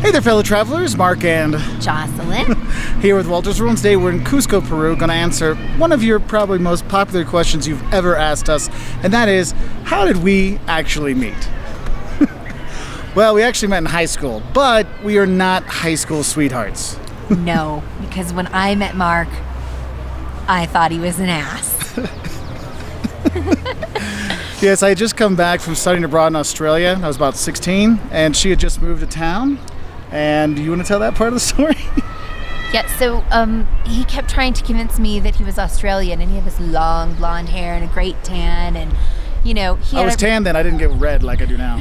Hey there, fellow travelers. Mark and Jocelyn. Here with Wolters World. Today we're in Cuzco, Peru, going to answer one of your probably most popular questions you've ever asked us, and that is, how did we actually meet? Well, we actually met in high school, but we are not high school sweethearts. No, because when I met Mark, I thought he was an ass. Yes, I had just come back from studying abroad in Australia. I was about 16, and she had just moved to town. And do you want to tell that part of the story? Yeah, so he kept trying to convince me that he was Australian, and he had this long blonde hair and a great tan, and you know, I was tan then. I didn't get red like I do now.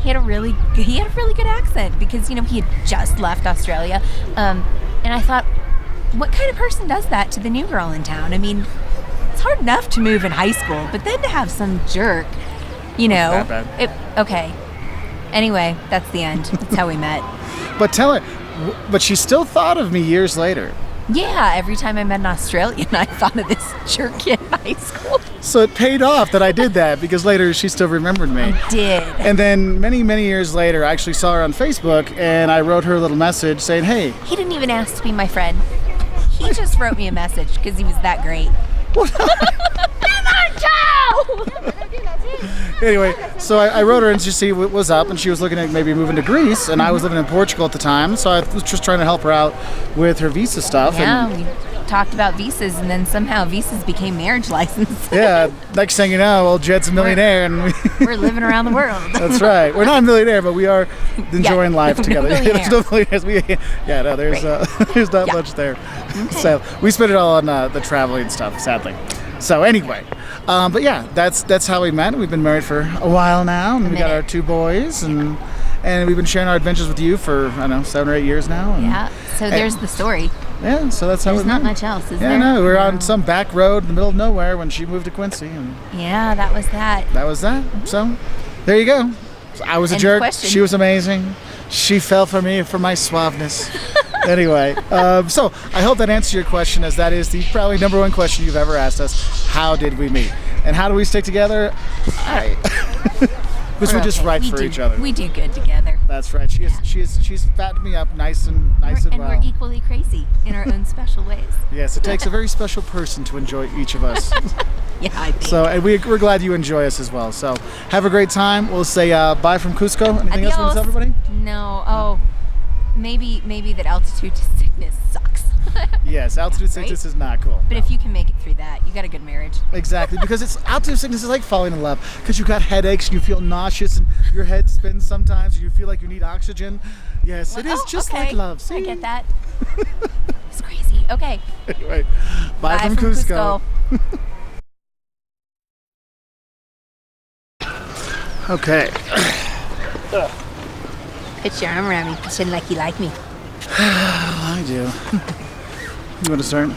He had a really good accent because he had just left Australia, and I thought, what kind of person does that to the new girl in town? I mean, it's hard enough to move in high school, but then to have some jerk, Not bad. Okay. Anyway, that's the end. That's how we met. But tell her, but she still thought of me years later. Yeah, every time I met an Australian, I thought of this jerk in high school. So it paid off that I did that, because later she still remembered me. I did. And then many, many years later, I actually saw her on Facebook, and I wrote her a little message saying, hey. He didn't even ask to be my friend. He just wrote me a message because he was that great. Anyway, so I wrote her and to see what was up, and she was looking at maybe moving to Greece, and I was living in Portugal at the time, so I was just trying to help her out with her visa stuff. Yeah, we talked about visas, and then somehow visas became marriage license. Yeah, next thing you know, old Jed's a millionaire, and we're living around the world. That's right. We're not a millionaire, but we are enjoying life together. There's no millionaires. There's not much there. Okay. So we spent it all on the traveling stuff, sadly. So anyway, but yeah, that's how we met. We've been married for a while now, and we got our 2 boys, and we've been sharing our adventures with you for, I don't know, 7 or 8 years now. And, yeah, so there's the story. Yeah, so that's how we met. There's not much else, is there? Yeah, no, we were on some back road in the middle of nowhere when she moved to Quincy. And yeah, that was that. That was that. So there you go. So I was a jerk. She was amazing. She fell for me for my suaveness. Anyway, so I hope that answers your question, as that is the probably number 1 question you've ever asked us. How did we meet? And how do we stick together? Because we're just right for each other. We do good together. That's right. She's fattened me up nice and well. And we're equally crazy in our own special ways. Yes, it takes a very special person to enjoy each of us. Yeah, I think. So, and we're glad you enjoy us as well. So, have a great time. We'll say bye from Cuzco. Anything else you want to tell everybody? No. Oh, maybe that altitude sickness sucks. Yes, altitude sickness is not cool. But if you can make it through that, you got a good marriage. Exactly, because altitude sickness is like falling in love, because you got headaches and you feel nauseous and your head spins sometimes and you feel like you need oxygen. Yes, it is just like love. See? I get that. It's crazy. Okay. Anyway, bye from Cuzco. Okay. Put your arm around me, pretend like you like me. I do. You want to start?